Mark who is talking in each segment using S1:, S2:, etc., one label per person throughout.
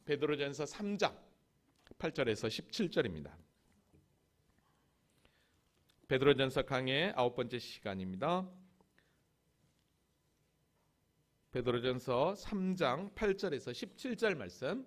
S1: 베드로전서 3장 8절에서 17절입니다. 베드로전서 강의 9번째 시간입니다. 베드로전서 3장 8절에서 17절 말씀.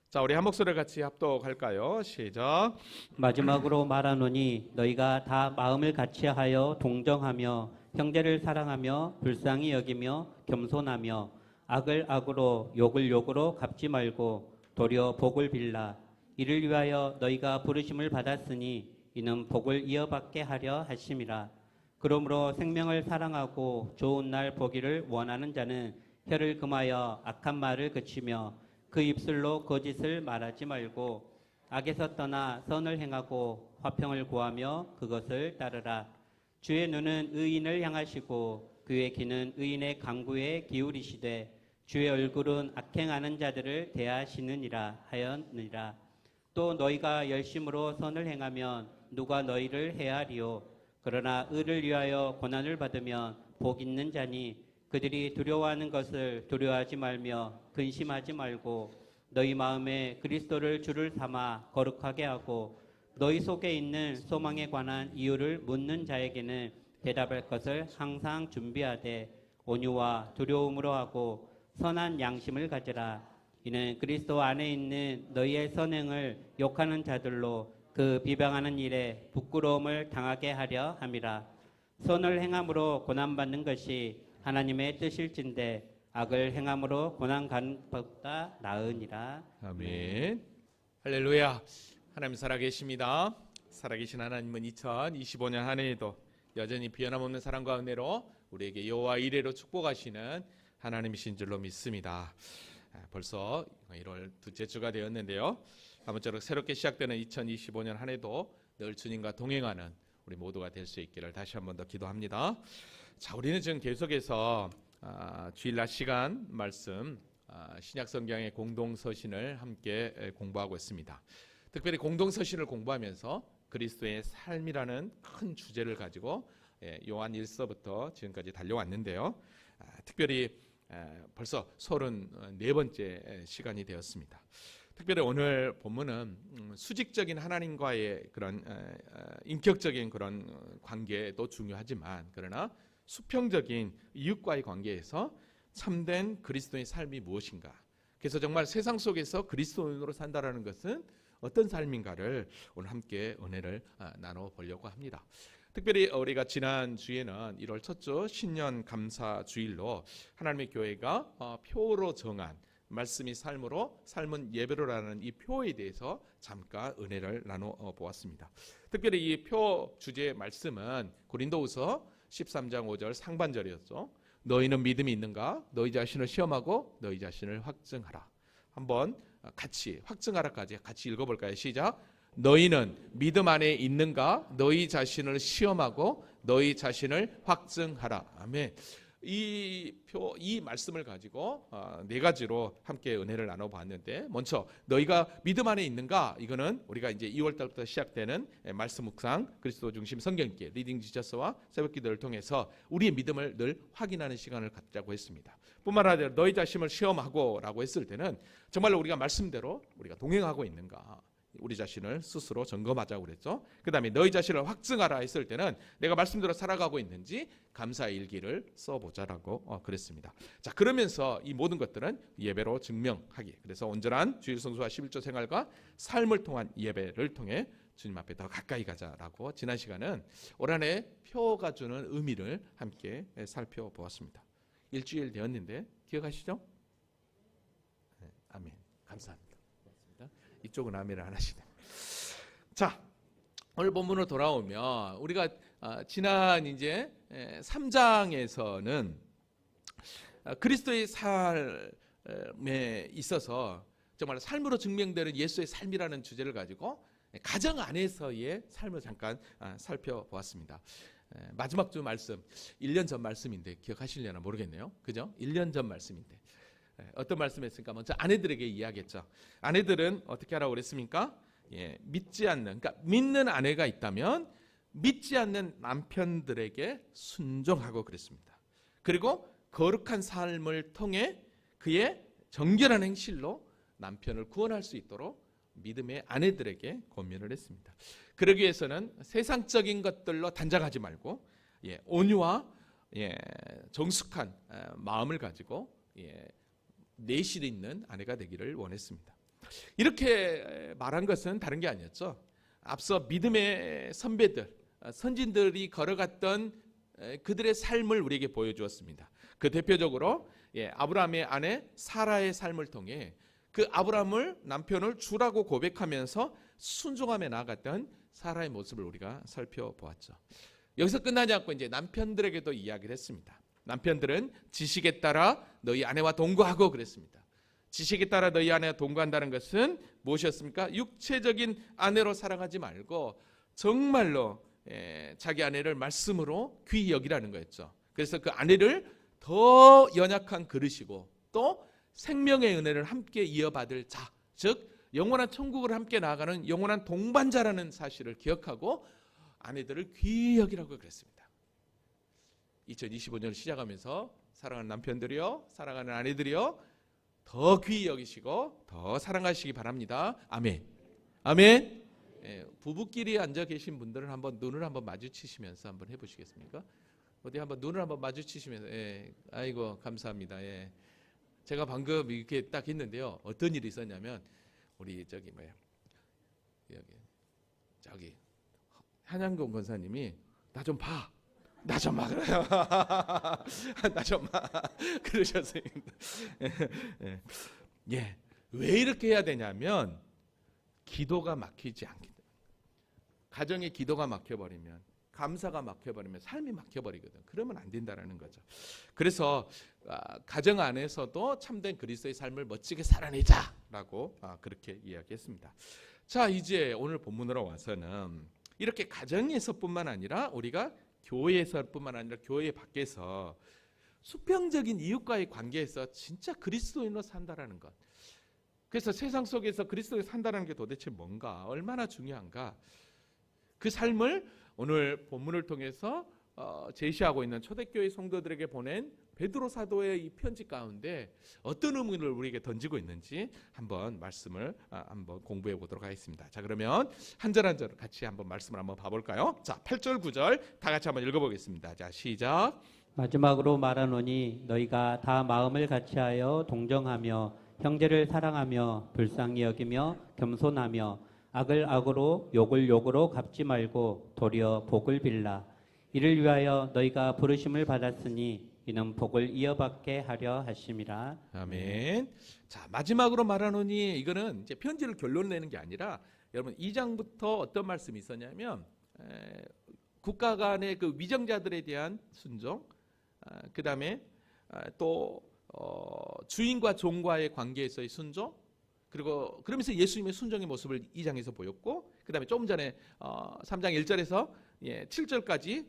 S1: 자, 우리 한 목소리 같이 합독할까요? 시작.
S2: 마지막으로 말하노니 너희가 다 마음을 같이하여 동정하며 형제를 사랑하며 불쌍히 여기며 겸손하며 악을 악으로 욕을 욕으로 갚지 말고 도리어 복을 빌라. 이를 위하여 너희가 부르심을 받았으니 이는 복을 이어받게 하려 하심이라. 그러므로 생명을 사랑하고 좋은 날 보기를 원하는 자는 혀를 금하여 악한 말을 그치며 그 입술로 거짓을 말하지 말고 악에서 떠나 선을 행하고 화평을 구하며 그것을 따르라. 주의 눈은 의인을 향하시고 그의 귀는 의인의 간구에 기울이시되 주의 얼굴은 악행하는 자들을 대하시느니라 하였느니라. 또 너희가 열심으로 선을 행하면 누가 너희를 해하리요. 그러나 의를 위하여 고난을 받으면 복 있는 자니 그들이 두려워하는 것을 두려워하지 말며 근심하지 말고 너희 마음에 그리스도를 주를 삼아 거룩하게 하고 너희 속에 있는 소망에 관한 이유를 묻는 자에게는 대답할 것을 항상 준비하되 온유와 두려움으로 하고 선한 양심을 가지라. 이는 그리스도 안에 있는 너희의 선행을 욕하는 자들로 그 비방하는 일에 부끄러움을 당하게 하려 함이라. 선을 행함으로 고난받는 것이 하나님의 뜻일진데 악을 행함으로 고난받는 것보다 나으니라.
S1: 아멘. 할렐루야. 하나님 살아계십니다. 살아계신 하나님은 2025년 한 해에도 여전히 변함없는 사랑과 은혜로 우리에게 여호와 이레로 축복하시는 하나님이신 줄로 믿습니다. 벌써 1월 둘째 주가 되었는데요. 아무쪼록 새롭게 시작되는 2025년 한 해도 늘 주님과 동행하는 우리 모두가 될 수 있기를 다시 한 번 더 기도합니다. 자, 우리는 지금 계속해서 주일날 시간 말씀 신약성경의 공동서신을 함께 공부하고 있습니다. 특별히 공동서신을 공부하면서 그리스도의 삶이라는 큰 주제를 가지고 요한 1서부터 지금까지 달려왔는데요. 특별히 벌써 34번째 시간이 되었습니다. 특별히 오늘 본문은 수직적인 하나님과의 그런 인격적인 그런 관계도 중요하지만 그러나 수평적인 이웃과의 관계에서 참된 그리스도의 삶이 무엇인가, 그래서 정말 세상 속에서 그리스도인으로 산다라는 것은 어떤 삶인가를 오늘 함께 은혜를 나눠보려고 합니다. 특별히 우리가 지난 주에는 1월 첫 주 신년 감사 주일로 하나님의 교회가 표로 정한 말씀이 삶으로 삶은 예배로라는 이 표에 대해서 잠깐 은혜를 나눠 보았습니다. 특별히 이 표 주제의 말씀은 고린도후서 13장 5절 상반절이었죠. 너희는 믿음이 있는가? 너희 자신을 시험하고 너희 자신을 확증하라. 한번 같이 확증하라까지 같이 읽어볼까요? 시작. 너희는 믿음 안에 있는가? 너희 자신을 시험하고 너희 자신을 확증하라. 아멘. 이 말씀을 가지고 네 가지로 함께 은혜를 나눠봤는데, 먼저 너희가 믿음 안에 있는가? 이거는 우리가 이제 2월 달부터 시작되는 말씀 묵상 그리스도 중심 성경읽기 리딩 지저스와 새벽기도를 통해서 우리의 믿음을 늘 확인하는 시간을 갖자고 했습니다. 뿐만 아니라 너희 자신을 시험하고라고 했을 때는 정말로 우리가 말씀대로 우리가 동행하고 있는가, 우리 자신을 스스로 점검하자고 그랬죠. 그 다음에 너희 자신을 확증하라 했을 때는 내가 말씀대로 살아가고 있는지 감사의 일기를 써보자라고 그랬습니다. 자, 그러면서 이 모든 것들은 예배로 증명하기, 그래서 온전한 주일 성수와 11조 생활과 삶을 통한 예배를 통해 주님 앞에 더 가까이 가자라고 지난 시간은 올 한 해 표가 주는 의미를 함께 살펴보았습니다. 일주일 되었는데 기억하시죠? 네, 아멘. 감사합니다. 이쪽은 아멘을 안 하시네. 자, 오늘 본문으로 돌아오면 우리가 지난 이제 3장에서는 그리스도의 삶에 있어서 정말 삶으로 증명되는 예수의 삶이라는 주제를 가지고 가정 안에서의 삶을 잠깐 살펴보았습니다. 마지막 주 말씀 1년 전 말씀인데 기억하시려나 모르겠네요. 그죠? 1년 전 말씀인데 어떤 말씀했습니까? 먼저 아내들에게 이야기했죠. 아내들은 어떻게 하라고 그랬습니까? 믿지 않는, 그러니까 믿는 아내가 있다면 믿지 않는 남편들에게 순종하고 그랬습니다. 그리고 거룩한 삶을 통해 그의 정결한 행실로 남편을 구원할 수 있도록 믿음의 아내들에게 권면을 했습니다. 그러기 위해서는 세상적인 것들로 단장하지 말고 온유와 정숙한 마음을 가지고 내실 있는 아내가 되기를 원했습니다. 이렇게 말한 것은 다른 게 아니었죠. 앞서 믿음의 선배들, 선진들이 걸어갔던 그들의 삶을 우리에게 보여주었습니다. 그 대표적으로 아브라함의 아내 사라의 삶을 통해 그 아브라함을 남편을 주라고 고백하면서 순종하며 나아갔던 사라의 모습을 우리가 살펴보았죠. 여기서 끝나지 않고 이제 남편들에게도 이야기를 했습니다. 남편들은 지식에 따라 너희 아내와 동거하고 그랬습니다. 지식에 따라 너희 아내와 동거한다는 것은 무엇이었습니까? 육체적인 아내로 사랑하지 말고 정말로 자기 아내를 말씀으로 귀히 여기라는 거였죠. 그래서 그 아내를 더 연약한 그릇이고 또 생명의 은혜를 함께 이어받을 자, 즉 영원한 천국을 함께 나아가는 영원한 동반자라는 사실을 기억하고 아내들을 귀히 여기라고 그랬습니다. 2025년을 시작하면서 사랑하는 남편들이요, 사랑하는 아내들이요, 더 귀히 여기시고 더 사랑하시기 바랍니다. 아멘. 아멘. 부부끼리 앉아 계신 분들은 한번 눈을 한번 마주치시면서 한번 해보시겠습니까? 어디 한번 눈을 한번 마주치시면서 아이고 감사합니다. 제가 방금 이렇게 딱 했는데요. 어떤 일이 있었냐면 우리 저기 한양동 권사님이 나 좀 봐. 나 좀 봐 그래요. 나 좀 봐. 그러셨어요. 왜 이렇게 해야 되냐면 기도가 막히지 않기 때문에. 가정의 기도가 막혀버리면, 감사가 막혀버리면 삶이 막혀버리거든. 그러면 안 된다라는 거죠. 그래서 가정 안에서도 참된 그리스도의 삶을 멋지게 살아내자라고 그렇게 이야기했습니다. 자, 이제 오늘 본문으로 와서는 이렇게 가정에서뿐만 아니라 우리가 교회에서뿐만 아니라 교회 밖에서 수평적인 이웃과의 관계에서 진짜 그리스도인으로 산다라는 것. 그래서 세상 속에서 그리스도인으로 산다는 게 도대체 뭔가, 얼마나 중요한가. 그 삶을 오늘 본문을 통해서 제시하고 있는 초대교회 성도들에게 보낸 베드로 사도의 이 편지 가운데 어떤 의문을 우리에게 던지고 있는지 한번 말씀을 한번 공부해 보도록 하겠습니다. 자, 그러면 한 절 한 절 같이 한번 말씀을 한번 봐볼까요? 자, 8절 9절 다 같이 한번 읽어보겠습니다. 자, 시작.
S2: 마지막으로 말하노니 너희가 다 마음을 같이하여 동정하며 형제를 사랑하며 불쌍히 여기며 겸손하며 악을 악으로 욕을 욕으로 갚지 말고 도리어 복을 빌라. 이를 위하여 너희가 부르심을 받았으니 이는 복을 이어받게 하려 하심이라.
S1: 아멘. 자, 마지막으로 말하노니 이거는 이제 편지를 결론 내는 게 아니라 여러분 2장부터 어떤 말씀이 있었냐면 국가 간의 그 위정자들에 대한 순종, 그 다음에 또 주인과 종과의 관계에서의 순종, 그리고 그러면서 예수님의 순종의 모습을 2장에서 보였고, 그 다음에 조금 전에 3장 1절에서 7절까지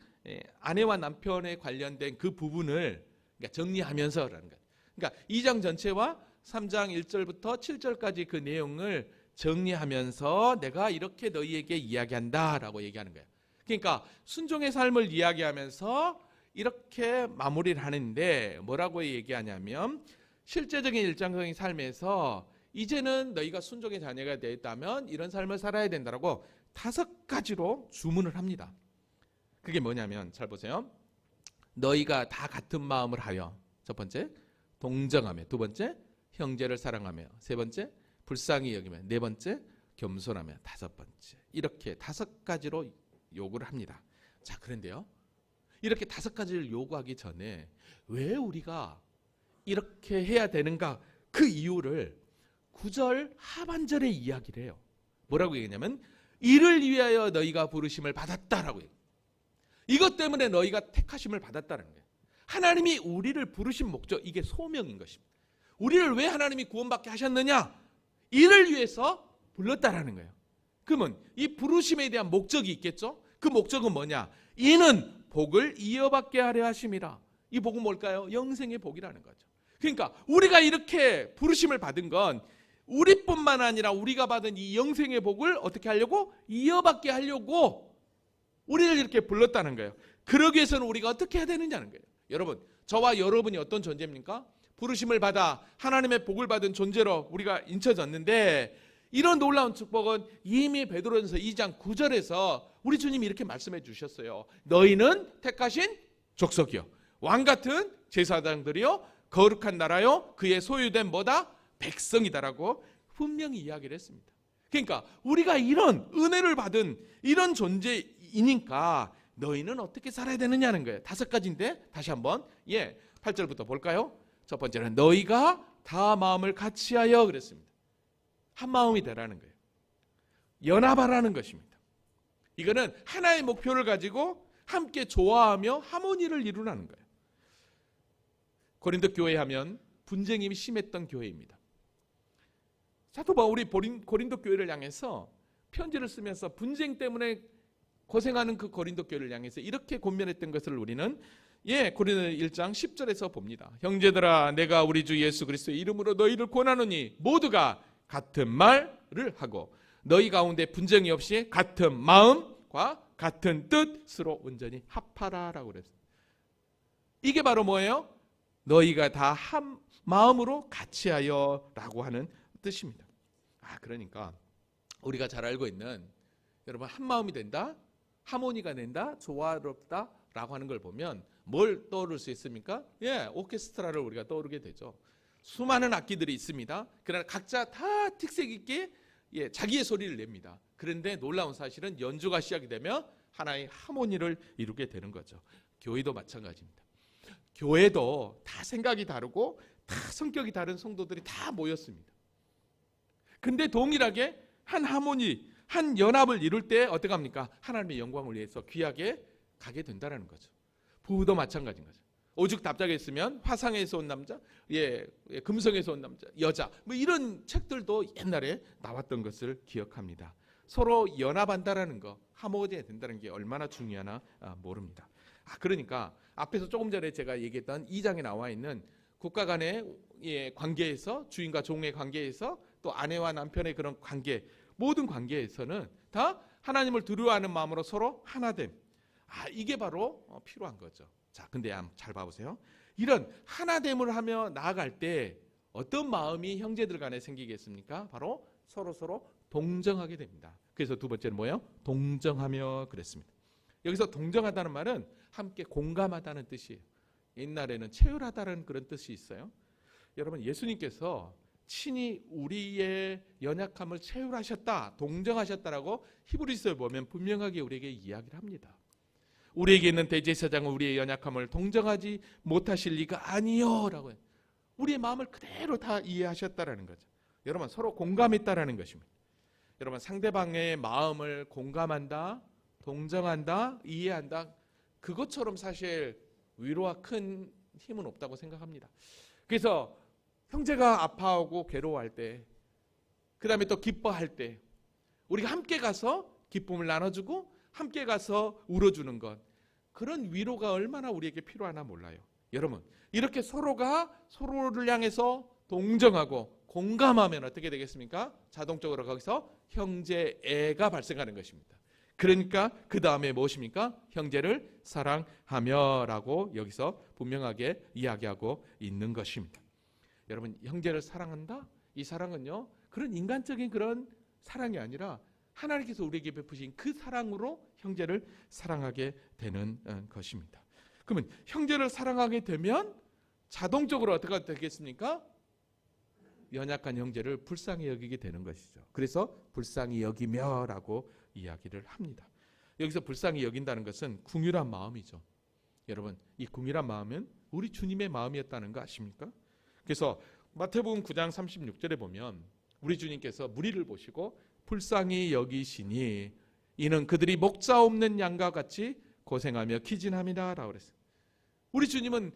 S1: 아내와 남편에 관련된 그 부분을 그러니까 정리하면서라는 것. 그러니까 2장 전체와 3장 1절부터 7절까지 그 내용을 정리하면서 내가 이렇게 너희에게 이야기한다라고 얘기하는 거예요. 그러니까 순종의 삶을 이야기하면서 이렇게 마무리를 하는데 뭐라고 얘기하냐면 실제적인 일상적인 삶에서 이제는 너희가 순종의 자녀가 되었다면 이런 삶을 살아야 된다라고 5가지로 주문을 합니다. 그게 뭐냐면 잘 보세요. 너희가 다 같은 마음을 하여, 첫 번째 동정하며, 두 번째 형제를 사랑하며, 세 번째 불쌍히 여기며, 네 번째 겸손하며, 다섯 번째 이렇게 5가지로 요구를 합니다. 자, 그런데요, 이렇게 5가지를 요구하기 전에 왜 우리가 이렇게 해야 되는가, 그 이유를 9절 하반절에 이야기를 해요. 뭐라고 얘기하냐면 이를 위하여 너희가 부르심을 받았다라고 얘기해요. 이것 때문에 너희가 택하심을 받았다는 거예요. 하나님이 우리를 부르신 목적, 이게 소명인 것입니다. 우리를 왜 하나님이 구원받게 하셨느냐? 이를 위해서 불렀다라는 거예요. 그러면 이 부르심에 대한 목적이 있겠죠? 그 목적은 뭐냐? 이는 복을 이어받게 하려 하심이라. 이 복은 뭘까요? 영생의 복이라는 거죠. 그러니까 우리가 이렇게 부르심을 받은 건 우리뿐만 아니라 우리가 받은 이 영생의 복을 어떻게 하려고? 이어받게 하려고 우리를 이렇게 불렀다는 거예요. 그러기 위해서는 우리가 어떻게 해야 되느냐는 거예요. 여러분, 저와 여러분이 어떤 존재입니까? 부르심을 받아 하나님의 복을 받은 존재로 우리가 인쳐졌는데, 이런 놀라운 축복은 이미 베드로전서 2장 9절에서 우리 주님이 이렇게 말씀해 주셨어요. 너희는 택하신 족속이요, 왕같은 제사장들이요, 거룩한 나라요, 그의 소유된 뭐다? 백성이다라고 분명히 이야기를 했습니다. 그러니까 우리가 이런 은혜를 받은 이런 존재이니까 너희는 어떻게 살아야 되느냐는 거예요. 5가지인데 다시 한번 8절부터 볼까요? 첫 번째는 너희가 다 마음을 같이하여 그랬습니다. 한 마음이 되라는 거예요. 연합하라는 것입니다. 이거는 하나의 목표를 가지고 함께 좋아하며 하모니를 이루라는 거예요. 고린도 교회 하면 분쟁이 심했던 교회입니다. 사도 바울이 고린도 교회를 향해서 편지를 쓰면서 분쟁 때문에 고생하는 그 고린도 교회를 향해서 이렇게 권면했던 것을 우리는 고린도 1장 10절에서 봅니다. 형제들아, 내가 우리 주 예수 그리스도의 이름으로 너희를 권하노니 모두가 같은 말을 하고 너희 가운데 분쟁이 없이 같은 마음과 같은 뜻으로 온전히 합하라라고 그랬어요. 이게 바로 뭐예요? 너희가 다 한 마음으로 같이하여라고 하는 뜻입니다. 그러니까 우리가 잘 알고 있는, 여러분, 한 마음이 된다, 하모니가 된다, 조화롭다라고 하는 걸 보면 뭘 떠오를 수 있습니까? 오케스트라를 우리가 떠오르게 되죠. 수많은 악기들이 있습니다. 그러나 각자 다 특색 있게 자기의 소리를 냅니다. 그런데 놀라운 사실은 연주가 시작이 되면 하나의 하모니를 이루게 되는 거죠. 교회도 마찬가지입니다. 교회도 다 생각이 다르고 다 성격이 다른 성도들이 다 모였습니다. 근데 동일하게 한 하모니, 한 연합을 이룰 때 어떻게 합니까? 하나님의 영광을 위해서 귀하게 가게 된다는 거죠. 부부도 마찬가지인 거죠. 오죽 답답했으면 화상에서 온 남자, 금성에서 온 남자, 여자, 뭐 이런 책들도 옛날에 나왔던 것을 기억합니다. 서로 연합한다라는 거, 하모니가 된다는 게 얼마나 중요하나 모릅니다. 그러니까 앞에서 조금 전에 제가 얘기했던 2장에 나와 있는 국가 간의 관계에서, 주인과 종의 관계에서, 또 아내와 남편의 그런 관계, 모든 관계에서는 다 하나님을 두려워하는 마음으로 서로 하나됨. 이게 바로 필요한 거죠. 자, 근데 잘 봐보세요. 이런 하나됨을 하며 나아갈 때 어떤 마음이 형제들 간에 생기겠습니까? 바로 서로 동정하게 됩니다. 그래서 두 번째는 뭐예요? 동정하며 그랬습니다. 여기서 동정하다는 말은 함께 공감하다는 뜻이에요. 옛날에는 체휼하다는 그런 뜻이 있어요. 여러분, 예수님께서 친히 우리의 연약함을 체휼하셨다, 동정하셨다라고 히브리서에 보면 분명하게 우리에게 이야기를 합니다. 우리에게 있는 대제사장은 우리의 연약함을 동정하지 못하실 리가 아니요라고 해요. 우리의 마음을 그대로 다 이해하셨다라는 거죠. 여러분, 서로 공감했다라는 것입니다. 여러분, 상대방의 마음을 공감한다, 동정한다, 이해한다, 그것처럼 사실 위로와 큰 힘은 없다고 생각합니다. 그래서 형제가 아파하고 괴로워할 때, 그 다음에 또 기뻐할 때 우리가 함께 가서 기쁨을 나눠주고 함께 가서 울어주는 것, 그런 위로가 얼마나 우리에게 필요하나 몰라요. 여러분, 이렇게 서로가 서로를 향해서 동정하고 공감하면 어떻게 되겠습니까? 자동적으로 거기서 형제애가 발생하는 것입니다. 그러니까 그 다음에 무엇입니까? 형제를 사랑하며 라고 여기서 분명하게 이야기하고 있는 것입니다. 여러분, 형제를 사랑한다? 이 사랑은요, 그런 인간적인 그런 사랑이 아니라 하나님께서 우리에게 베푸신 그 사랑으로 형제를 사랑하게 되는 것입니다. 그러면 형제를 사랑하게 되면 자동적으로 어떻게 되겠습니까? 연약한 형제를 불쌍히 여기게 되는 것이죠. 그래서 불쌍히 여기며라고 이야기를 합니다. 여기서 불쌍히 여긴다는 것은 궁휼한 마음이죠. 여러분, 이 궁휼한 마음은 우리 주님의 마음이었다는 거 아십니까? 그래서 마태복음 9장 36절에 보면 우리 주님께서 무리를 보시고 불쌍히 여기시니 이는 그들이 목자 없는 양과 같이 고생하며 기진함이라 라고 그랬어요. 우리 주님은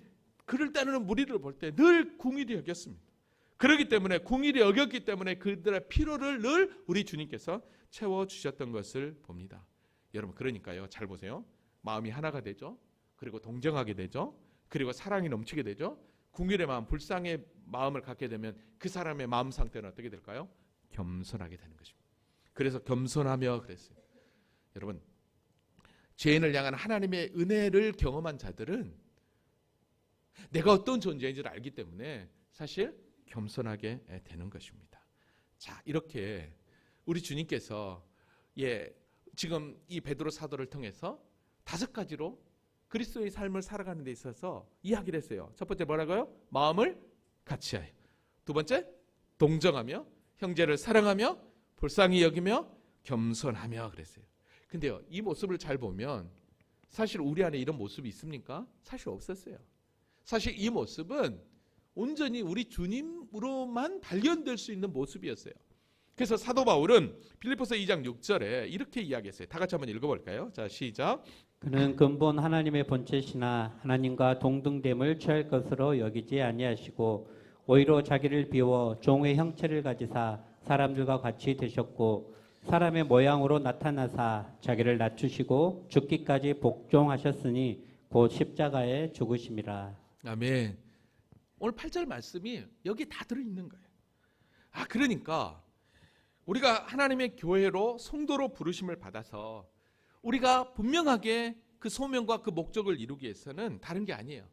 S1: 그를 따르는 무리를 볼 때 늘 궁일이 여겼습니다. 그렇기 때문에 궁일이 여겼기 때문에 그들의 필요를 늘 우리 주님께서 채워주셨던 것을 봅니다. 여러분, 그러니까요, 잘 보세요. 마음이 하나가 되죠. 그리고 동정하게 되죠. 그리고 사랑이 넘치게 되죠. 궁일의 마음, 불쌍의 마음을 갖게 되면 그 사람의 마음 상태는 어떻게 될까요? 겸손하게 되는 것입니다. 그래서 겸손하며 그랬어요. 여러분, 죄인을 향한 하나님의 은혜를 경험한 자들은 내가 어떤 존재인지를 알기 때문에 사실 겸손하게 되는 것입니다. 자, 이렇게 우리 주님께서 지금 이 베드로 사도를 통해서 5가지로 그리스도의 삶을 살아가는 데 있어서 이야기를 했어요. 첫 번째 뭐라고요? 마음을 같이하여. 두 번째 동정하며, 형제를 사랑하며, 불쌍히 여기며, 겸손하며 그랬어요. 근데요, 이 모습을 잘 보면 사실 우리 안에 이런 모습이 있습니까? 사실 없었어요. 사실 이 모습은 온전히 우리 주님으로만 발견될 수 있는 모습이었어요. 그래서 사도 바울은 빌립보서 2장 6절에 이렇게 이야기했어요. 다 같이 한번 읽어볼까요? 자, 시작.
S2: 그는 근본 하나님의 본체시나 하나님과 동등됨을 취할 것으로 여기지 아니하시고 오히려 자기를 비워 종의 형체를 가지사 사람들과 같이 되셨고 사람의 모양으로 나타나사 자기를 낮추시고 죽기까지 복종하셨으니 곧 십자가에 죽으심이라.
S1: 아멘. 오늘 8절 말씀이 여기 다 들어있는 거예요. 그러니까 우리가 하나님의 교회로 성도로 부르심을 받아서 우리가 분명하게 그 소명과 그 목적을 이루기 위해서는 다른 게 아니에요.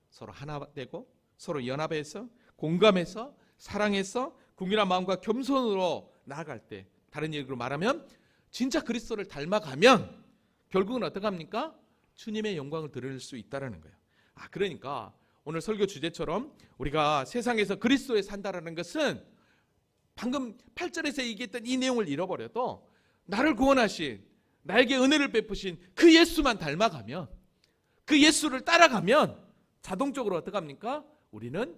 S1: 서로 하나 되고 서로 연합해서 공감해서 사랑해서 궁일한 마음과 겸손으로 나아갈 때, 다른 얘기로 말하면 진짜 그리스도를 닮아가면 결국은 어떻게 합니까? 주님의 영광을 드릴 수 있다는 거예요. 그러니까 오늘 설교 주제처럼 우리가 세상에서 그리스도에 산다라는 것은 방금 8절에서 얘기했던 이 내용을 잃어버려도 나를 구원하신, 나에게 은혜를 베푸신 그 예수만 닮아가면, 그 예수를 따라가면 자동적으로 어떻게 합니까? 우리는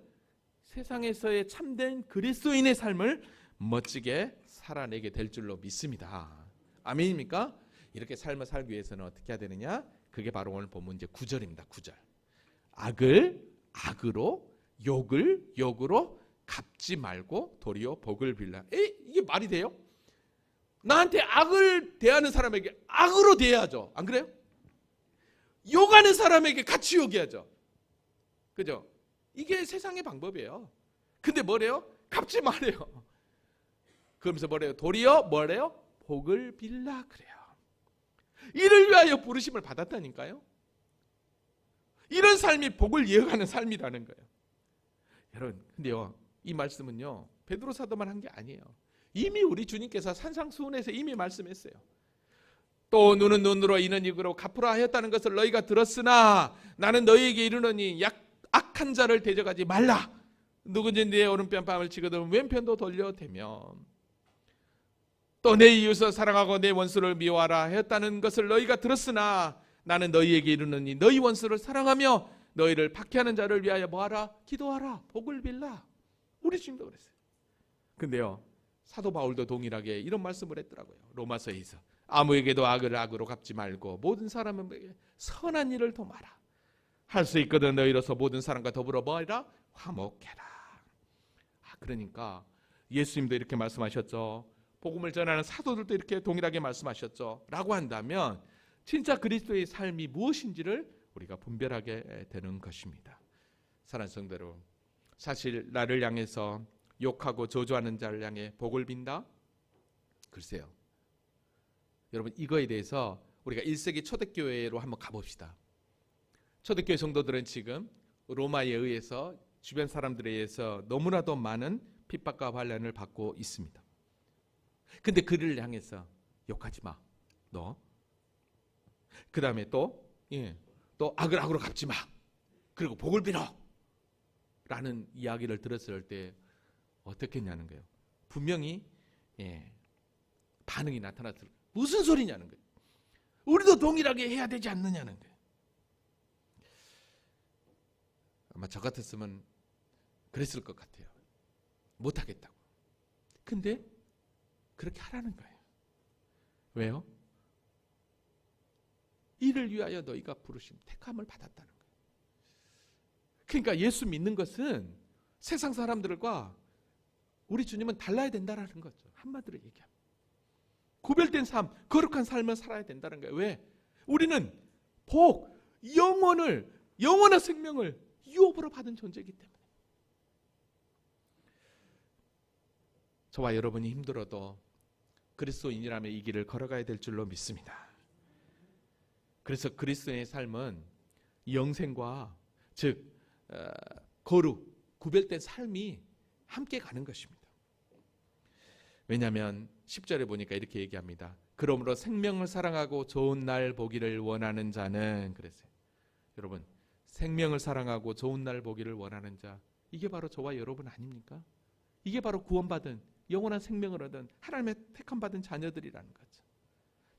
S1: 세상에서의 참된 그리스도인의 삶을 멋지게 살아내게 될 줄로 믿습니다. 아멘입니까? 이렇게 삶을 살기 위해서는 어떻게 해야 되느냐? 그게 바로 오늘 본문 이제 9절입니다. 9절. 악을 악으로, 욕을 욕으로 갚지 말고 도리어 복을 빌라. 이게 말이 돼요? 나한테 악을 대하는 사람에게 악으로 대해야죠. 안 그래요? 욕하는 사람에게 같이 욕해야죠. 그죠? 이게 세상의 방법이에요. 근데 뭐래요? 갚지 말아요. 그러면서 뭐래요? 도리어 뭐래요? 복을 빌라 그래요. 이를 위하여 부르심을 받았다니까요. 이런 삶이 복을 이어가는 삶이라는 거예요. 여러분, 근데요, 이 말씀은요 베드로 사도만 한 게 아니에요. 이미 우리 주님께서 산상수훈에서 이미 말씀했어요. 또 눈은 눈으로 이는 이으로 갚으라 하였다는 것을 너희가 들었으나 나는 너희에게 이르노니 악한 자를 대적하지 말라. 누구든지 내 오른편 뺨을 치거든 왼편도 돌려대며 또 내 이웃을 사랑하고 내 원수를 미워하라 하였다는 것을 너희가 들었으나 나는 너희에게 이르노니 너희 원수를 사랑하며 너희를 박해하는 자를 위하여 뭐하라? 기도하라. 복을 빌라. 우리 주님도 그랬어요. 근데요 사도 바울도 동일하게 이런 말씀을 했더라고요. 로마서에서 아무에게도 악을 악으로 갚지 말고 모든 사람에게 선한 일을 도마라. 할 수 있거든 너희로서 모든 사람과 더불어 뭐하라? 화목해라. 그러니까 예수님도 이렇게 말씀하셨죠. 복음을 전하는 사도들도 이렇게 동일하게 말씀하셨죠. 라고 한다면 진짜 그리스도의 삶이 무엇인지를 우리가 분별하게 되는 것입니다. 사랑하는 성도 여러분, 사실 나를 향해서 욕하고 저주하는 자를 향해 복을 빈다? 글쎄요. 여러분, 이거에 대해서 우리가 1세기 초대교회로 한번 가봅시다. 초대교회 성도들은 지금 로마에 의해서 주변 사람들에 의해서 너무나도 많은 핍박과 반란을 받고 있습니다. 근데 그를 향해서 욕하지 마. 너. 그 다음에 또 악을 악으로 갚지 마. 그리고 복을 빌어. 라는 이야기를 들었을 때 어떻게 했냐는 거예요. 분명히 반응이 나타났을 거예요. 무슨 소리냐는 거예요. 우리도 동일하게 해야 되지 않느냐는 거예요. 아마 저 같았으면 그랬을 것 같아요. 못하겠다고. 근데 그렇게 하라는 거예요. 왜요? 이를 위하여 너희가 부르심, 택함을 받았다는 거예요. 그러니까 예수 믿는 것은 세상 사람들과 우리 주님은 달라야 된다는 거죠. 한마디로 얘기하면. 구별된 삶, 거룩한 삶을 살아야 된다는 거예요. 왜? 우리는 복, 영원한 생명을 유업으로 받은 존재이기 때문에. 저와 여러분이 힘들어도 그리스도인이라면 이 길을 걸어가야 될 줄로 믿습니다. 그래서 그리스도인의 삶은 영생과 즉 거룩, 구별된 삶이 함께 가는 것입니다. 왜냐하면 10절에 보니까 이렇게 얘기합니다. 그러므로 생명을 사랑하고 좋은 날 보기를 원하는 자는, 그랬어요. 여러분, 생명을 사랑하고 좋은 날 보기를 원하는 자, 이게 바로 저와 여러분 아닙니까? 이게 바로 구원받은 영원한 생명을 얻은 하나님의 택함 받은 자녀들이라는 거죠.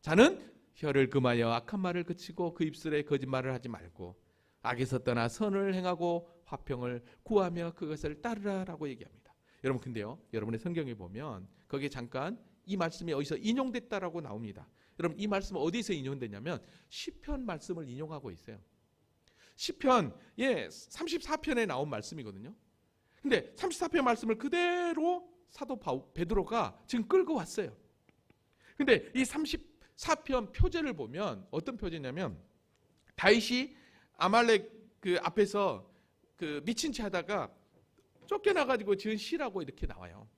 S1: 자는 혀를 금하여 악한 말을 그치고 그 입술에 거짓말을 하지 말고 악에서 떠나 선을 행하고 화평을 구하며 그것을 따르라라고 얘기합니다. 여러분, 근데요, 여러분의 성경에 보면 거기에 잠깐 이 말씀이 어디서 인용됐다라고 나옵니다. 여러분, 이 말씀은 어디서 인용됐냐면 시편 말씀을 인용하고 있어요. 시편 34편에 나온 말씀이거든요. 근데 34편 말씀을 그대로 사도 베드로가 지금 끌고 왔어요. 근데 이 34편 표제를 보면 어떤 표제냐면, 다윗이 아말렉 그 앞에서 그 미친 채 하다가 쫓겨나가지고 지은 시라고 이렇게 나와요.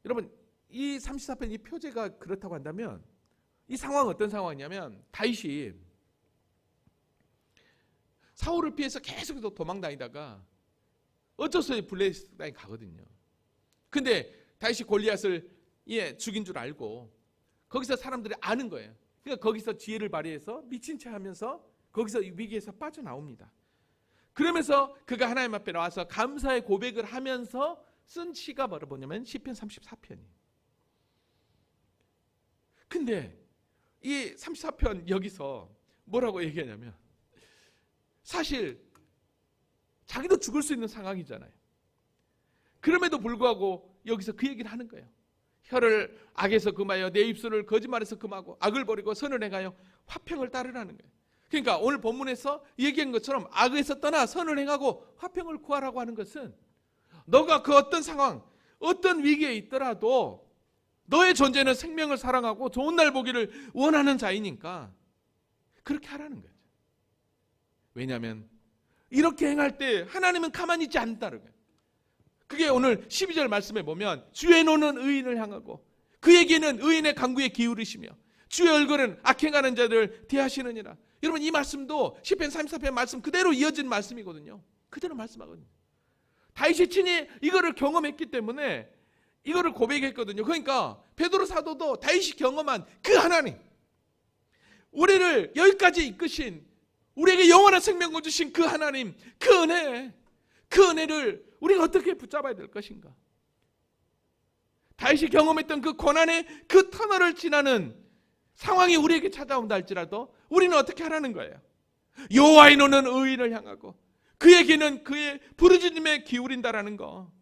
S1: 여러분, 이 34편 이 표제가 그렇다고 한다면 이 상황은 어떤 상황이냐면, 다윗이 사울을 피해서 계속 도망 다니다가 어쩔 수 없이 블레셋 땅에 가거든요. 근데 다윗이 골리앗을 죽인 줄 알고 거기서 사람들이 아는 거예요. 그러니까 거기서 지혜를 발휘해서 미친 채 하면서 거기서 위기에서 빠져나옵니다. 그러면서 그가 하나님 앞에 나와서 감사의 고백을 하면서 쓴 시가 뭐냐면 시편 34편이에요. 근데 이 34편 여기서 뭐라고 얘기하냐면, 사실 자기도 죽을 수 있는 상황이잖아요. 그럼에도 불구하고 여기서 그 얘기를 하는 거예요. 혀를 악에서 금하여 내 입술을 거짓말에서 금하고 악을 버리고 선을 행하여 화평을 따르라는 거예요. 그러니까 오늘 본문에서 얘기한 것처럼 악에서 떠나 선을 행하고 화평을 구하라고 하는 것은, 너가 그 어떤 상황, 어떤 위기에 있더라도 너의 존재는 생명을 사랑하고 좋은 날 보기를 원하는 자이니까 그렇게 하라는 거죠. 왜냐하면 이렇게 행할 때 하나님은 가만히 있지 않다는 거예요. 그게 오늘 12절 말씀에 보면, 주의 노는 의인을 향하고 그에게는 의인의 간구에 기울이시며 주의 얼굴은 악행하는 자들을 대하시느니라. 여러분, 이 말씀도 시편 34편 말씀 그대로 이어진 말씀이거든요. 그대로 말씀하거든요. 다윗이 친히 이거를 경험했기 때문에 이거를 고백했거든요. 그러니까 베드로 사도도 다윗이 경험한 그 하나님, 우리를 여기까지 이끄신, 우리에게 영원한 생명을 주신 그 하나님, 그 은혜를 우리가 어떻게 붙잡아야 될 것인가? 다윗이 경험했던 그 고난의 그 터널을 지나는 상황이 우리에게 찾아온다 할지라도 우리는 어떻게 하라는 거예요? 여호와의 노는 의인을 향하고 그에게는 그의 부르짖음에 기울인다라는 거.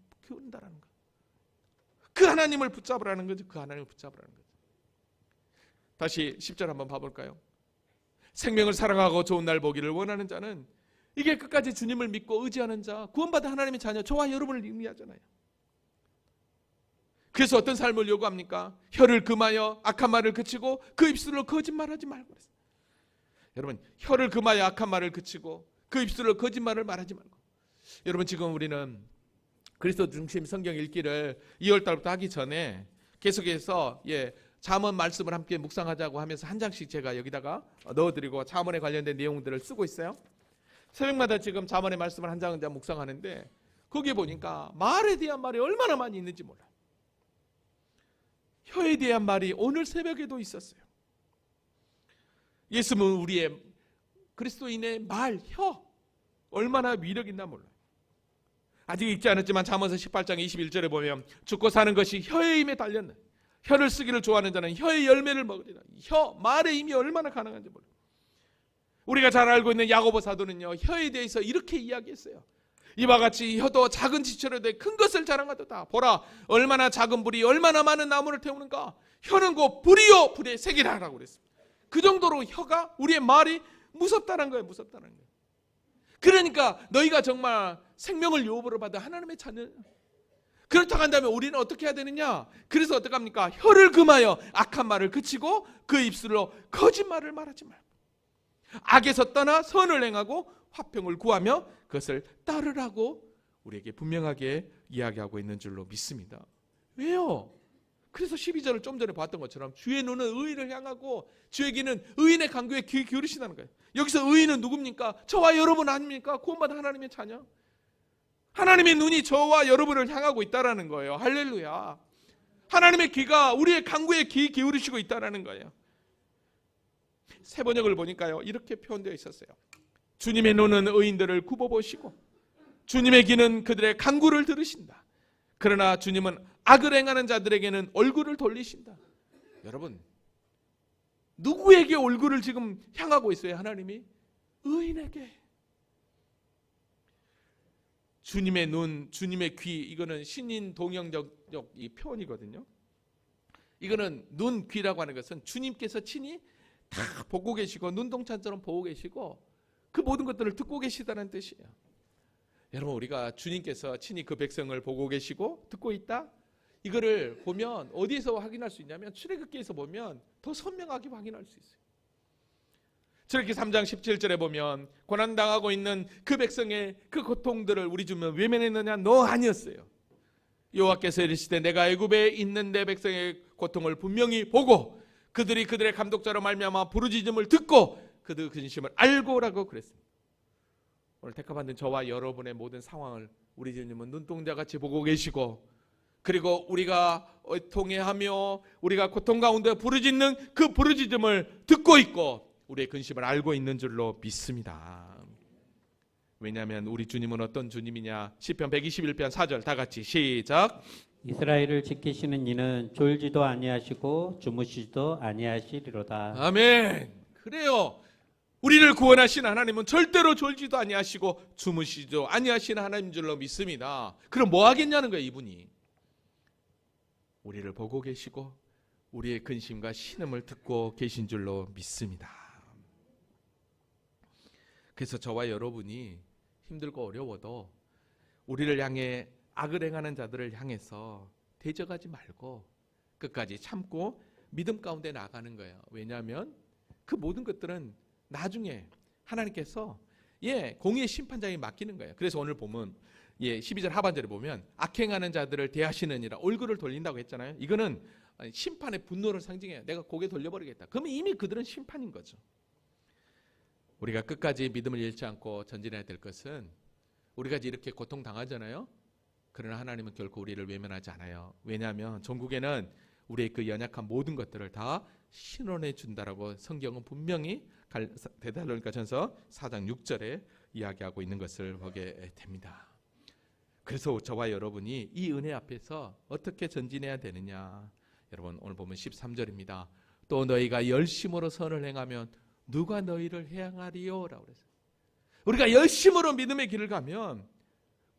S1: 그 하나님을 붙잡으라는 거죠. 그 하나님을 붙잡으라는 거죠. 다시 10절 한번 봐볼까요? 생명을 사랑하고 좋은 날 보기를 원하는 자는, 이게 끝까지 주님을 믿고 의지하는 자, 구원받은 하나님의 자녀, 저와 여러분을 의미하잖아요. 그래서 어떤 삶을 요구합니까? 혀를 금하여 악한 말을 그치고 그 입술로 거짓말하지 말고 그랬어요. 여러분, 혀를 금하여 악한 말을 그치고 그 입술로 거짓말을 말하지 말고. 여러분, 지금 우리는 그리스도 중심 성경 읽기를 2월달부터 하기 전에 계속해서 잠언 말씀을 함께 묵상하자고 하면서 한 장씩 제가 여기다가 넣어드리고 잠언에 관련된 내용들을 쓰고 있어요. 새벽마다 지금 잠언의 말씀을 한 장 한 장 묵상하는데, 거기에 보니까 말에 대한 말이 얼마나 많이 있는지 몰라요. 혀에 대한 말이 오늘 새벽에도 있었어요. 예수님은 우리의 그리스도인의 말, 혀 얼마나 위력 있나 몰라요. 아직 읽지 않았지만 잠언서 18장 21절에 보면, 죽고 사는 것이 혀의 힘에 달렸네. 혀를 쓰기를 좋아하는 자는 혀의 열매를 먹으리라. 혀, 말의 힘이 얼마나 가능한지 몰라요. 우리가 잘 알고 있는 야고보 사도는요, 혀에 대해서 이렇게 이야기했어요. 이와 같이 혀도 작은 지체로 돼 큰 것을 자랑하도다. 보라, 얼마나 작은 불이 얼마나 많은 나무를 태우는가. 혀는 곧 불이요 불의 색이라라고 그랬습니다. 그 정도로 혀가, 우리의 말이 무섭다는 거예요. 무섭다는 거예요. 그러니까 너희가 정말 생명을 유업으로 받은 하나님의 자녀, 그렇다고 한다면 우리는 어떻게 해야 되느냐? 그래서 어떻게 합니까? 혀를 금하여 악한 말을 그치고 그 입술로 거짓말을 말하지 말고 악에서 떠나 선을 행하고 화평을 구하며 그것을 따르라고 우리에게 분명하게 이야기하고 있는 줄로 믿습니다. 왜요? 그래서 12절을 좀 전에 봤던 것처럼 주의 눈은 의인을 향하고 주의 귀는 의인의 간구에 귀 기울이시다는 거예요. 여기서 의인은 누굽니까? 저와 여러분 아닙니까? 구원받은 하나님의 자녀. 하나님의 눈이 저와 여러분을 향하고 있다는 거예요. 할렐루야. 하나님의 귀가 우리의 간구에 귀 기울이시고 있다는 거예요. 새 번역을 보니까요, 이렇게 표현되어 있었어요. 주님의 눈은 의인들을 굽어보시고 주님의 귀는 그들의 간구를 들으신다. 그러나 주님은 악을 행하는 자들에게는 얼굴을 돌리신다. 여러분, 누구에게 얼굴을 지금 향하고 있어요? 하나님이 의인에게. 주님의 눈, 주님의 귀, 이거는 신인 동영적 이 표현이거든요. 이거는 눈, 귀라고 하는 것은 주님께서 친히 다 보고 계시고 눈동자처럼 보고 계시고 그 모든 것들을 듣고 계시다는 뜻이에요. 여러분, 우리가 주님께서 친히 그 백성을 보고 계시고 듣고 있다? 이거를 보면 어디에서 확인할 수 있냐면 출애굽기에서 보면 더 선명하게 확인할 수 있어요. 출애굽기 3장 17절에 보면 고난당하고 있는 그 백성의 그 고통들을 우리 주면 외면했느냐? 너 아니었어요. 여호와께서 이르시되 내가 애굽에 있는 내 백성의 고통을 분명히 보고 그들이 그들의 감독자로 말미암아 부르짖음을 듣고 그들 근심을 알고라고 그랬습니다. 오늘 택함받은 저와 여러분의 모든 상황을 우리 주님은 눈동자같이 보고 계시고, 그리고 우리가 통해하며 우리가 고통 가운데 부르짖는 그 부르짖음을 듣고 있고 우리의 근심을 알고 있는 줄로 믿습니다. 왜냐하면 우리 주님은 어떤 주님이냐? 시편 121편 4절 다 같이 시작.
S2: 이스라엘을 지키시는 이는 졸지도 아니하시고 주무시지도 아니하시리로다.
S1: 아멘. 그래요. 우리를 구원하신 하나님은 절대로 졸지도 아니하시고 주무시지도 아니하시는 하나님인 줄로 믿습니다. 그럼 뭐 하겠냐는 거예요. 이분이 우리를 보고 계시고 우리의 근심과 신음을 듣고 계신 줄로 믿습니다. 그래서 저와 여러분이 힘들고 어려워도 우리를 향해 악을 행하는 자들을 향해서 대적하지 말고 끝까지 참고 믿음 가운데 나가는 거예요. 왜냐하면 그 모든 것들은 나중에 하나님께서 공의의 심판장에 맡기는 거예요. 그래서 오늘 보면 12절 하반절에 보면 악행하는 자들을 대하시느니라 얼굴을 돌린다고 했잖아요. 이거는 심판의 분노를 상징해요. 내가 고개 돌려버리겠다. 그러면 이미 그들은 심판인 거죠. 우리가 끝까지 믿음을 잃지 않고 전진해야 될 것은, 우리가 이렇게 고통당하잖아요. 그러나 하나님은 결코 우리를 외면하지 않아요. 왜냐하면 전국에는 우리의 그 연약한 모든 것들을 다 신원해 준다라고 성경은 분명히 데살로니가전서 4장 6절에 이야기하고 있는 것을 보게 됩니다. 그래서 저와 여러분이 이 은혜 앞에서 어떻게 전진해야 되느냐? 여러분, 오늘 보면 13절입니다. 또 너희가 열심으로 선을 행하면 누가 너희를 해양하리요? 라고 그랬어요. 우리가 열심으로 믿음의 길을 가면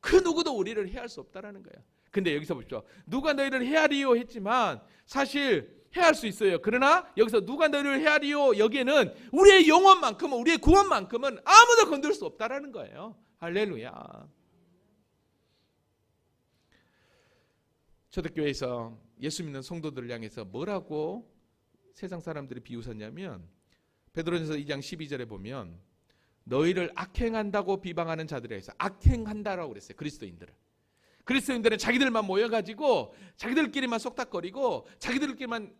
S1: 그 누구도 우리를 해할 수 없다라는 거예요. 근데 여기서 보십시오. 누가 너희를 해하리요 했지만 사실 해할 수 있어요. 그러나 여기서 누가 너희를 해하리요, 여기에는 우리의 영혼만큼은, 우리의 구원만큼은 아무도 건들 수 없다라는 거예요. 할렐루야. 초대교회에서 예수 믿는 성도들을 향해서 뭐라고 세상 사람들이 비웃었냐면, 베드로전서 2장 12절에 보면 너희를 악행한다고 비방하는 자들에 대해서 악행한다라고 그랬어요. 그리스도인들은 자기들만 모여가지고 자기들끼리만 쏙닥거리고 자기들끼리만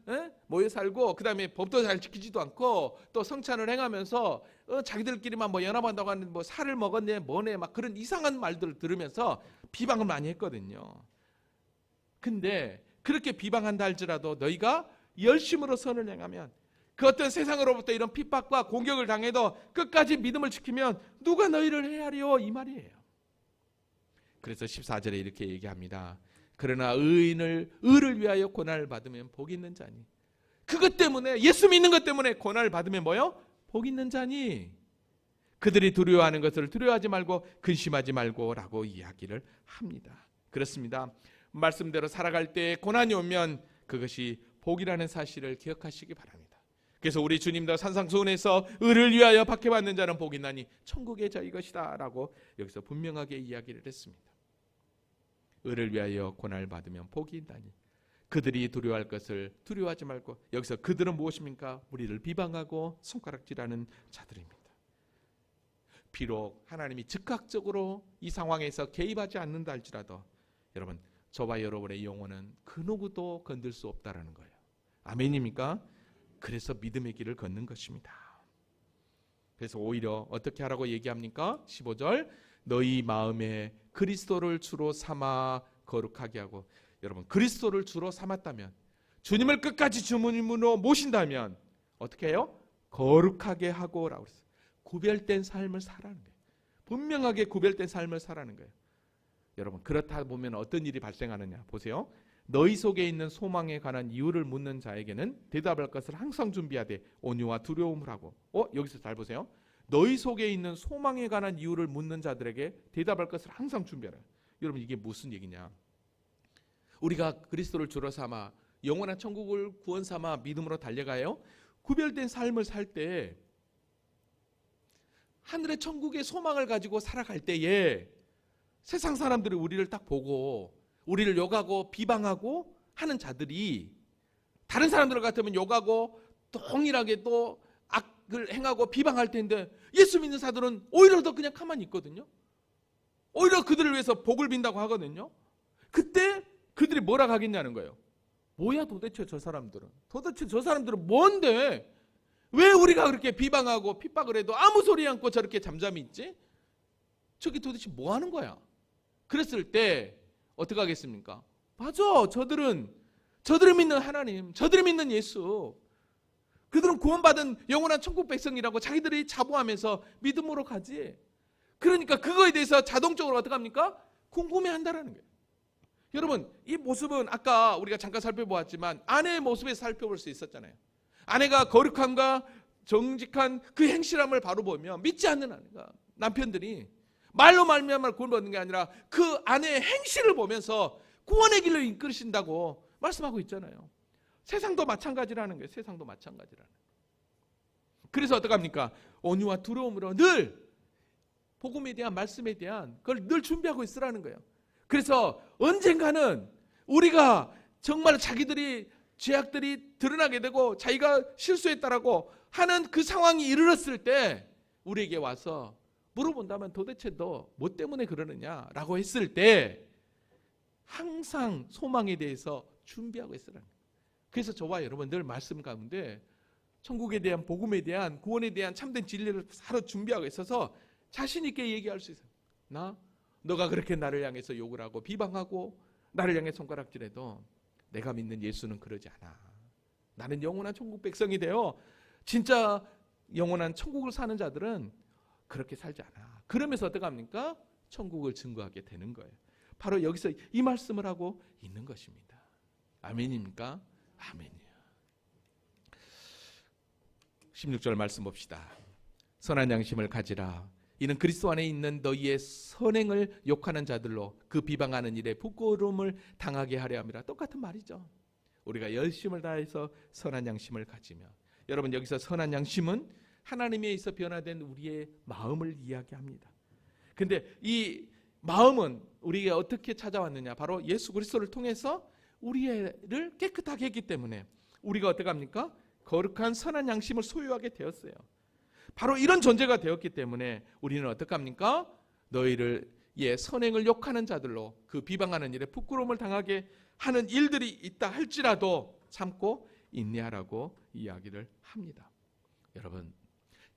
S1: 모여 살고, 그 다음에 법도 잘 지키지도 않고 또 성찬을 행하면서 자기들끼리만 뭐 연합한다고 하는 뭐 살을 먹었네 뭐네 막 그런 이상한 말들을 들으면서 비방을 많이 했거든요. 근데 그렇게 비방한다 할지라도 너희가 열심으로 선을 행하면, 그 어떤 세상으로부터 이런 핍박과 공격을 당해도 끝까지 믿음을 지키면 누가 너희를 해하리요, 이 말이에요. 그래서 14절에 이렇게 얘기합니다. 그러나 의를 위하여 고난을 받으면 복이 있는 자니. 그것 때문에, 예수 믿는 것 때문에 고난을 받으면 뭐요? 복이 있는 자니. 그들이 두려워하는 것을 두려워하지 말고 근심하지 말고 라고 이야기를 합니다. 그렇습니다. 말씀대로 살아갈 때 고난이 오면 그것이 복이라는 사실을 기억하시기 바랍니다. 그래서 우리 주님도 산상수훈에서 의를 위하여 박해받는 자는 복이 나니 천국의 자의 것이다 라고 여기서 분명하게 이야기를 했습니다. 의를 위하여 고난을 받으면 복이 있다니. 그들이 두려워할 것을 두려워하지 말고, 여기서 그들은 무엇입니까? 우리를 비방하고 손가락질하는 자들입니다. 비록 하나님이 즉각적으로 이 상황에서 개입하지 않는다 할지라도 여러분, 저와 여러분의 영혼은 그 누구도 건들 수 없다라는 거예요. 아멘입니까? 그래서 믿음의 길을 걷는 것입니다. 그래서 오히려 어떻게 하라고 얘기합니까? 15절 너희 마음에 그리스도를 주로 삼아 거룩하게 하고. 여러분, 그리스도를 주로 삼았다면, 주님을 끝까지 주님으로 모신다면 어떻게 해요? 거룩하게 하고라고 그랬어요. 구별된 삶을 살아는 거예요. 분명하게 구별된 삶을 살아는 거예요. 여러분, 그렇다 보면 어떤 일이 발생하느냐 보세요. 너희 속에 있는 소망에 관한 이유를 묻는 자에게는 대답할 것을 항상 준비하되 온유와 두려움을 하고. 여기서 잘 보세요. 너희 속에 있는 소망에 관한 이유를 묻는 자들에게 대답할 것을 항상 준비하라. 여러분, 이게 무슨 얘기냐? 우리가 그리스도를 주로 삼아 영원한 천국을 구원 삼아 믿음으로 달려가요. 구별된 삶을 살 때, 하늘의 천국의 소망을 가지고 살아갈 때에 세상 사람들이 우리를 딱 보고 우리를 욕하고 비방하고 하는 자들이 다른 사람들 같으면 욕하고 동일하게 또 악을 행하고 비방할 텐데, 예수 믿는 사람들은 오히려 더 그냥 가만히 있거든요. 오히려 그들을 위해서 복을 빈다고 하거든요. 그때 그들이 뭐라 하겠냐는 거예요. 뭐야 도대체 저 사람들은? 도대체 저 사람들은 뭔데? 왜 우리가 그렇게 비방하고 핍박을 해도 아무 소리 않고 저렇게 잠잠히 있지? 저게 도대체 뭐 하는 거야? 그랬을 때 어떻게 하겠습니까? 맞아, 저들은 믿는 하나님, 저들이 믿는 예수, 그들은 구원받은 영원한 천국 백성이라고 자기들이 자부하면서 믿음으로 가지. 그러니까 그거에 대해서 자동적으로 어떻게 합니까? 궁금해한다라는 거예요. 여러분, 이 모습은 아까 우리가 잠깐 살펴보았지만 아내의 모습에서 살펴볼 수 있었잖아요. 아내가 거룩함과 정직한 그 행실함을 바로 보면 믿지 않는 아내가, 남편들이 말로 말미암아 구원받는 게 아니라 그 아내의 행실을 보면서 구원의 길을 이끌으신다고 말씀하고 있잖아요. 세상도 마찬가지라는 거예요. 세상도 마찬가지라는 거예요. 그래서 어떡합니까? 온유와 두려움으로 늘 복음에 대한, 말씀에 대한 그걸 늘 준비하고 있으라는 거예요. 그래서 언젠가는 우리가 정말 자기들이 죄악들이 드러나게 되고 자기가 실수했다라고 하는 그 상황이 이르렀을 때 우리에게 와서 물어본다면 도대체 너 뭐 때문에 그러느냐라고 했을 때 항상 소망에 대해서 준비하고 있으라는 거예요. 그래서 저와 여러분 늘 말씀 가운데 천국에 대한, 복음에 대한, 구원에 대한 참된 진리를 바로 준비하고 있어서 자신 있게 얘기할 수 있어요. 너가 그렇게 나를 향해서 욕을 하고 비방하고 나를 향해 손가락질해도 내가 믿는 예수는 그러지 않아. 나는 영원한 천국 백성이 되어 진짜 영원한 천국을 사는 자들은 그렇게 살지 않아. 그러면서 어떻게 합니까? 천국을 증거하게 되는 거예요. 바로 여기서 이 말씀을 하고 있는 것입니다. 아멘입니까? 아멘이요. 16절 말씀 봅시다. 선한 양심을 가지라. 이는 그리스도 안에 있는 너희의 선행을 욕하는 자들로 그 비방하는 일에 부끄러움을 당하게 하려 함이라. 똑같은 말이죠. 우리가 열심을 다해서 선한 양심을 가지며, 여러분 여기서 선한 양심은 하나님에 있어 변화된 우리의 마음을 이야기합니다. 근데 이 마음은 우리에게 어떻게 찾아왔느냐? 바로 예수 그리스도를 통해서 우리를 깨끗하게 했기 때문에 우리가 어떻게 합니까? 거룩한 선한 양심을 소유하게 되었어요. 바로 이런 존재가 되었기 때문에 우리는 어떻게 합니까? 너희를 선행을 욕하는 자들로 그 비방하는 일에 부끄러움을 당하게 하는 일들이 있다 할지라도 참고 인내하라고 이야기를 합니다. 여러분,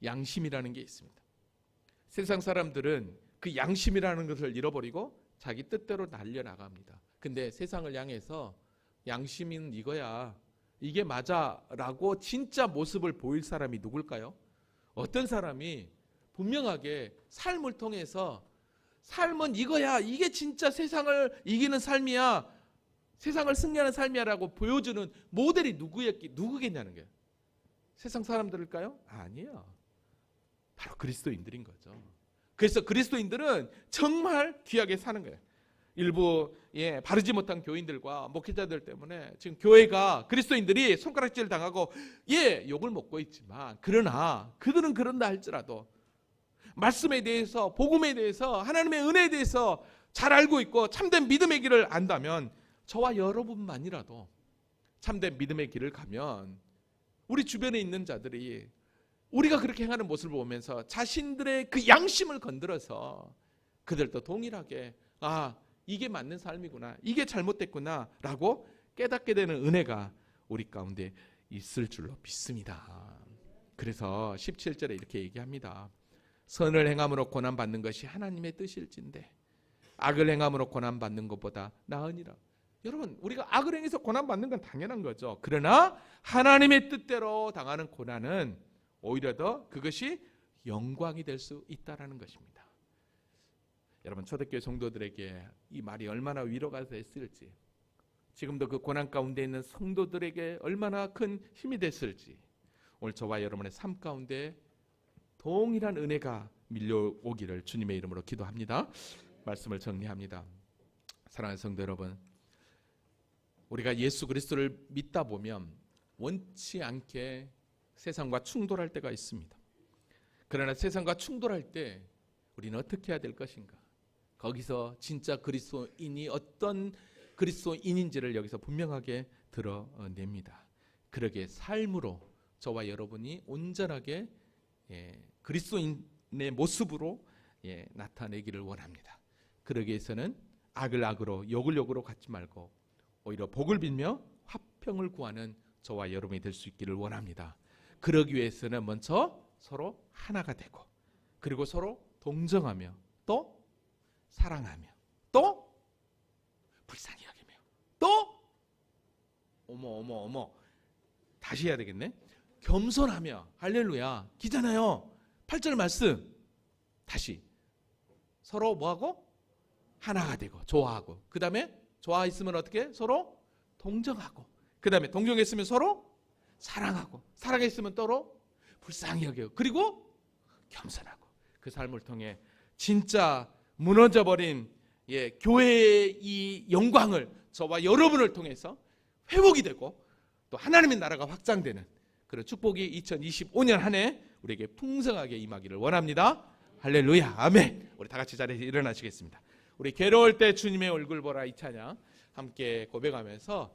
S1: 양심이라는 게 있습니다. 세상 사람들은 그 양심이라는 것을 잃어버리고 자기 뜻대로 날려나갑니다. 근데 세상을 향해서 양심은 이거야, 이게 맞아 라고 진짜 모습을 보일 사람이 누굴까요? 어떤 사람이 분명하게 삶을 통해서 삶은 이거야, 이게 진짜 세상을 이기는 삶이야, 세상을 승리하는 삶이야 라고 보여주는 모델이 누구겠냐는 거예요. 세상 사람들일까요? 아니에요. 바로 그리스도인들인 거죠. 그래서 그리스도인들은 정말 귀하게 사는 거예요. 일부 바르지 못한 교인들과 목회자들 때문에 지금 교회가, 그리스도인들이 손가락질 당하고 욕을 먹고 있지만, 그러나 그들은 그런다 할지라도 말씀에 대해서, 복음에 대해서, 하나님의 은혜에 대해서 잘 알고 있고 참된 믿음의 길을 안다면, 저와 여러분만이라도 참된 믿음의 길을 가면 우리 주변에 있는 자들이 우리가 그렇게 행하는 모습을 보면서 자신들의 그 양심을 건드려서 그들도 동일하게 이게 맞는 삶이구나, 이게 잘못됐구나 라고 깨닫게 되는 은혜가 우리 가운데 있을 줄로 믿습니다. 그래서 17절에 이렇게 얘기합니다. 선을 행함으로 고난받는 것이 하나님의 뜻일진데 악을 행함으로 고난받는 것보다 나으니라. 여러분, 우리가 악을 행해서 고난받는 건 당연한 거죠. 그러나 하나님의 뜻대로 당하는 고난은 오히려 더 그것이 영광이 될 수 있다라는 것입니다. 여러분, 초대교회 성도들에게 이 말이 얼마나 위로가 됐을지, 지금도 그 고난 가운데 있는 성도들에게 얼마나 큰 힘이 됐을지, 오늘 저와 여러분의 삶 가운데 동일한 은혜가 밀려오기를 주님의 이름으로 기도합니다. 말씀을 정리합니다. 사랑하는 성도 여러분, 우리가 예수 그리스도를 믿다 보면 원치 않게 세상과 충돌할 때가 있습니다. 그러나 세상과 충돌할 때 우리는 어떻게 해야 될 것인가? 거기서 진짜 그리스도인이 어떤 그리스도인인지를 여기서 분명하게 드러냅니다. 그러기에 삶으로 저와 여러분이 온전하게 그리스도인의 모습으로 나타내기를 원합니다. 그러기 위해서는 악을 악으로 욕을 욕으로 갖지 말고 오히려 복을 빌며 화평을 구하는 저와 여러분이 될 수 있기를 원합니다. 그러기 위해서는 먼저 서로 하나가 되고, 그리고 서로 동정하며, 또 사랑하며, 또 불쌍히 여기며, 또 어머 다시 해야 되겠네. 겸손하며, 할렐루야, 기잖아요. 8절 말씀 다시 서로 뭐하고? 하나가 되고 좋아하고, 그 다음에 좋아했으면 어떻게? 서로 동정하고, 그 다음에 동정했으면 서로 사랑하고, 사랑했으면 서로 불쌍히 여기고, 그리고 겸손하고. 그 삶을 통해 진짜 무너져버린 교회의 이 영광을 저와 여러분을 통해서 회복이 되고 또 하나님의 나라가 확장되는 그런 축복이 2025년 한 해 우리에게 풍성하게 임하기를 원합니다. 할렐루야, 아멘. 우리 다 같이 자리에서 일어나시겠습니다. 우리 괴로울 때 주님의 얼굴 보라 이 찬양 함께 고백하면서